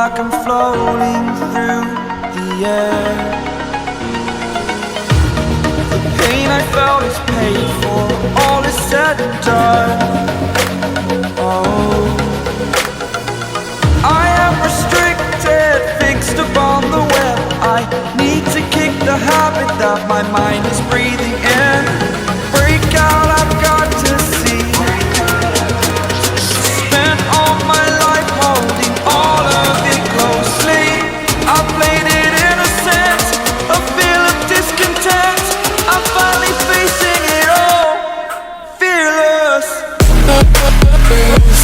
like I'm floating through the air. The pain I felt is paid for, all is said and done. Oh, I am restricted, fixed upon the web. I need to kick the habit that my mind is breathing in. Break out, I've got to see. Spent all my life holding all of it closely. I played it innocent, a feel of discontent. I'm finally facing it all, fearless. Fearless.